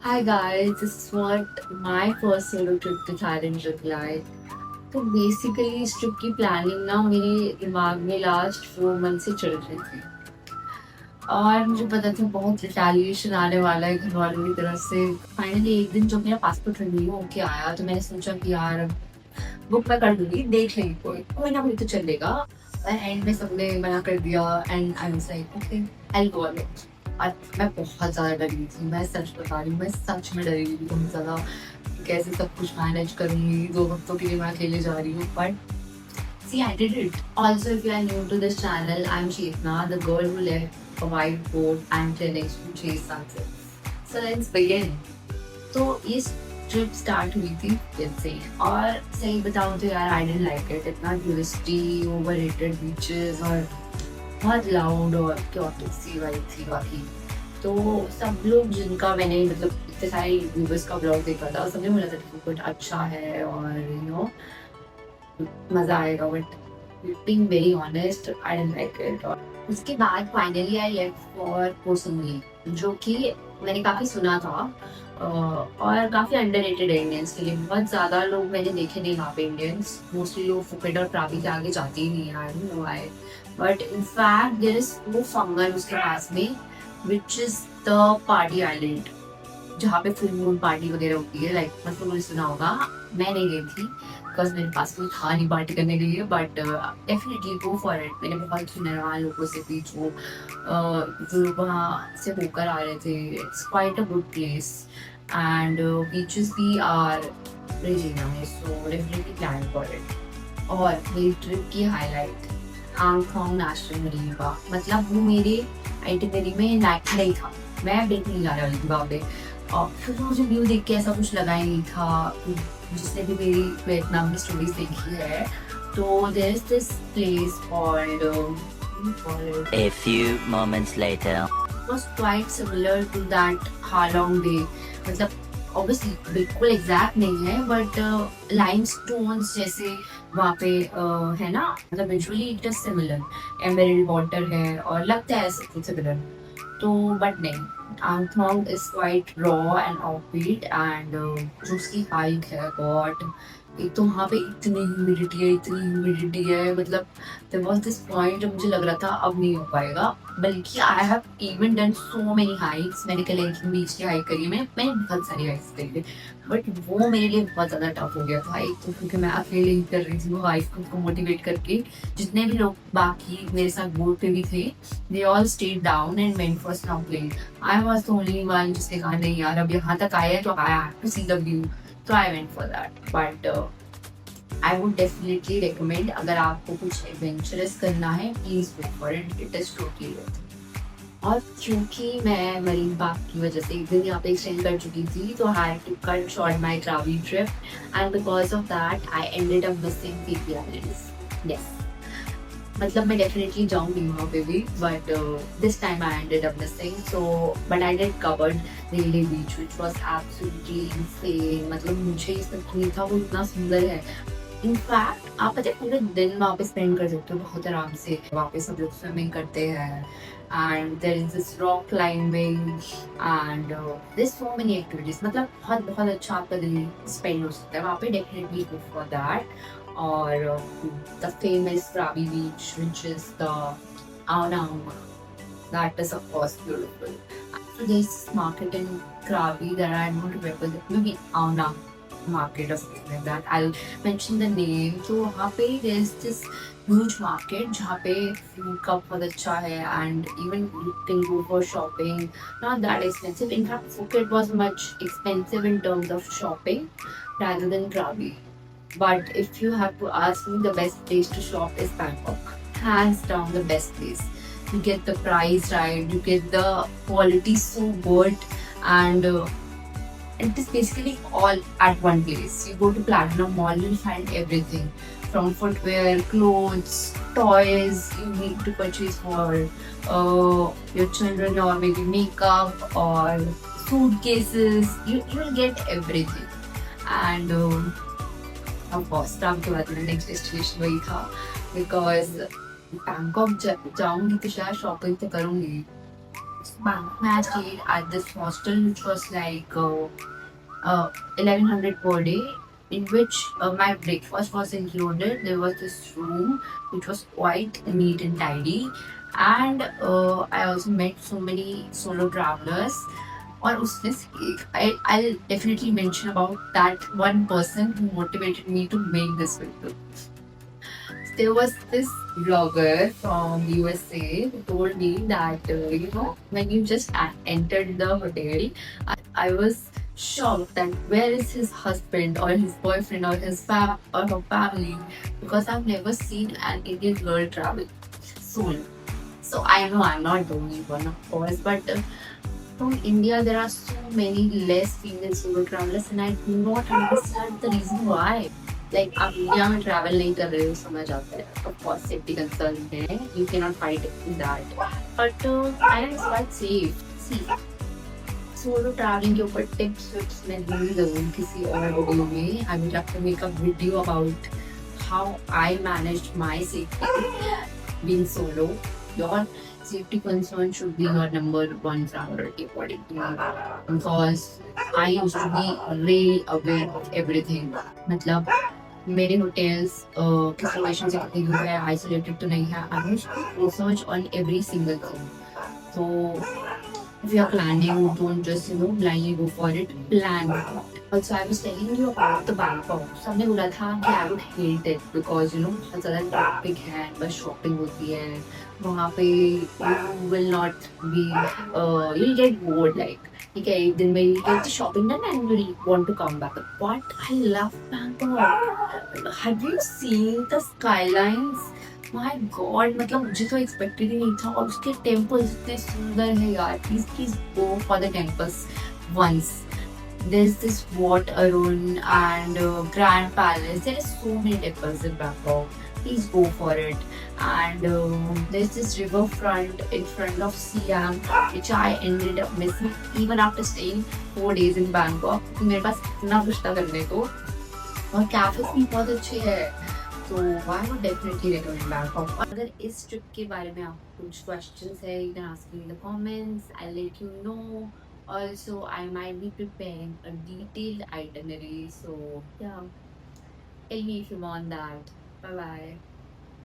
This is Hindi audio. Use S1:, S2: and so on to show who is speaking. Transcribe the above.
S1: Hi guys, this is what my first solo trip to Thailand looked like. तो बेसिकली इस ट्रिप की प्लानिंग ना मेरे दिमाग में लास्ट 4 मंथ से चल रही थी और मुझे पता था बहुत रिटेलिएशन आने वाला है घर वालों की तरफ से। फाइनली एक दिन जब मेरा पासपोर्ट रिन्यू होके आया तो मैंने सोचा कि यार बुक मैं कर दूंगी, देख लेंगे कोई ना कोई तो चलेगा। एंड में सबने मना कर दिया and I was like okay I go on it. और मैं बहुत ज़्यादा डरी थी, मैं सच बता रही हूँ, मैं सच में डरी हुई थी बहुत ज़्यादा। कैसे सब कुछ मैनेज करूँगी, 2 हफ्तों के लिए मैं अकेले जा रही हूँ, but see, I did it. Also, if you are new to this channel, I'm Shefna, the girl who left a whiteboard and clinics to chase sunsets. So let's begin. तो ये ट्रिप स्टार्ट हुई थी दिन से, और सही बताऊँ तो यार आई डिडंट लाइक इट। इतना टूरिस्टी, ओवररेटेड बीचेस और बहुत लाउड और क्योटिक सी वाइब थी बाकी। तो सब लोग जिनका मैंने मतलब इतने सारे यूट्यूबर्स का ब्लॉग देखा था, सबने बोला था कि कुछ अच्छा है और मज़ा आएगा, but being very honest I didn't like it. और उसके बाद फाइनली आई लेफ्ट फॉर कोसुमली, जो कि मैंने काफ़ी सुना था और काफ़ी अंडररेटेड है इंडियंस के लिए। बहुत ज़्यादा लोग मैंने देखे नहीं वहाँ पे इंडियंस, मोस्टली लोग फुकेट और प्रावी के आगे जाते ही नहीं, I don't know why. But in fact there is वो फंगल उसके पास में which is the party island, जहाँ पे फुल मून पार्टी वगैरह होती है। लाइक मतलब मुझे सुना होगा, मैं नहीं गई थी बिकॉज मेरे पास कोई था नहीं पार्टी करने के लिए, but definitely go for it. मैंने बहुत सुना है वहाँ लोगों से भी जो वहाँ से होकर आ रहे थे। It's quite a good place and beaches भी are really nice, so definitely plan for it. और मेरी ट्रिप की highlight Ang Thong national marine park, मतलब वो मेरे आइटिनरी में नहीं था, मैं देखने नहीं जा रही थी वहाँ पे। और फिर मुझे व्यू देख के ऐसा कुछ लगा ही नहीं था। जिसने भी मेरी वियतनाम की स्टोरीज देखी है, तो there is this place called
S2: A few moments later.
S1: was quite similar to that Halong Bay। मतलब ऑब्वियसली बिल्कुल एग्जैक्ट नहीं है, बट लाइमस्टोन्स जैसे वहाँ पे है ना, मतलब visually it is similar. Emerald water है और लगता है सब कुछ सिमिलर, तो बट नहीं। Angthong is quite raw and offbeat and जो उसकी हाइक है गॉड, एक तो वहाँ पे इतनी ह्यूमिडिटी है, मतलब देयर वाज दिस पॉइंट जब मुझे लग रहा था अब नहीं हो पाएगा। बल्कि I have even done so many hikes, मैंने कलेक्शन बीच की हाइक करी है, मैंने बहुत सारी हाइक्स करी है, बट वो मेरे लिए बहुत ज़्यादा टफ हो गया था। एक तो क्योंकि मैं अकेले ही कर रही थी वो हाइक, खुद को मोटिवेट करके। जितने भी लोग बाकी मेरे साथ बोट पे भी थे, they all stayed down and went for snorkelling. I was the only one जिसने कहा नहीं यार अब यहाँ तक आया है तो I have to see the view, तो I went for that. But I would definitely recommend, अगर आपको कुछ एडवेंचरस करना है please go for it, it is totally worth it. और क्योंकि मैं मरीन पार्क की वजह से एक दिन यहाँ पे एक्सटेंड कर चुकी थी, तो I to cut short my travel trip and because of that I ended up missing Phi Phi islands. Yes, मतलब मैं डेफिनेटली जाऊंगी वहाँ पे भी, but this time I ended up missing. So but I did covered Railay beach which was absolutely insane. मतलब मुझे इस तक नहीं था, वो इतना सुंदर है। इनफैक्ट आप पता है पूरे दिन वहाँ पे स्पेंड कर सकते हो बहुत आराम से। वहाँ पे सब लोग स्विमिंग करते हैं and there is this rock climbing and there so many activities. मतलब बहुत बहुत अच्छा आपका दिन स्पेंड हो सकता है वहाँ पे, डेफिनेटली गो फॉर दैट। और the famous Krabi beach, which is the Ao Nang, that is of course beautiful. So there's this market in Krabi that I don't remember, maybe Ao Nang market or something like that. I'll mention the name. So वहाँ पे there's this huge market जहाँ पे food का बहुत अच्छा है and even you can go for shopping. Not that expensive. In fact, Phuket was much expensive in terms of shopping rather than Krabi. But if you have to ask me, the best place to shop is Bangkok. Hands down, the best place. You get the price right, you get the quality so good, and it is basically all at one place. You go to Platinum Mall, you'll find everything from footwear, clothes, toys you need to purchase for your children, or maybe makeup or suitcases. You'll get everything. And of course travel के बाद मेरा नेक्स्ट डेस्टिनेशन वही था, बिकॉज बैंकॉक जाऊंगी तो शायद शॉपिंग तो करूंगी, Bangkok, I stayed at this hostel which was like 1100 per day, in which my breakfast was included. There was this room which was quite neat and tidy, and I also met so many solo travelers. और उसमें से एक I'll definitely mention about that one person who motivated me to make this video. There was this blogger from USA who told me that when you just entered the hotel, I was shocked that where is his husband or his boyfriend or his or her family, because I've never seen an Indian girl travel solo. So I know I'm not the only one, of course, but from India there are so many less female solo travelers, and I do not understand the reason why. Like आप इंडिया में ट्रैवल नहीं कर रहे हो, समझ आता है, ऑफ कोर्स सेफ्टी कंसर्न है, you can not fight in that, but I am quite safe. See solo travelling के ऊपर टिप्स मैं दूंगी जरूर किसी और वीडियो में. I will have to make a video about how I managed my safety being solo. Your safety concern should be your number one priority according to me, because I used to be really aware of everything. मतलब मेरे होटल्स किस लोकेशन से कितनी दूर है, आइसोलेटेड तो नहीं है. I used to research on every single thing. So if you are planning, don't just blindly go for it. Plan. Also, I was telling you about the Bangkok. सबने बोला था कि I would hate it because बहुत ज़्यादा ट्रैफिक है, बस शॉपिंग होती है वहाँ पे. You will not be you'll get bored, like ठीक है एक दिन में you get the shopping done and you'll want to come back. But I love Bangkok. Have you seen the skylines? My God, मतलब मुझे तो एक्सपेक्टेड ही नहीं था. और उसके टेम्पल्स इतने सुंदर है यार. Please please go for the temples once. There's this Wat Arun and Grand Palace. There is so many temples in Bangkok. Please go for it. And there's this riverfront in front of Siam, which I ended up missing even after staying 4 days in Bangkok. मेरे पास इतना कुछ था करने को, और कैफेज भी बहुत अच्छे हैं. तो आई वुड डेफिनेटली रिकमेंड बैंकॉक. अगर इस ट्रिप के बारे में आपको कुछ क्वेश्चंस है, you can ask me in the comments. I let you know. Also, I might be preparing a detailed itinerary. So, yeah, tell me if you want that. Bye bye.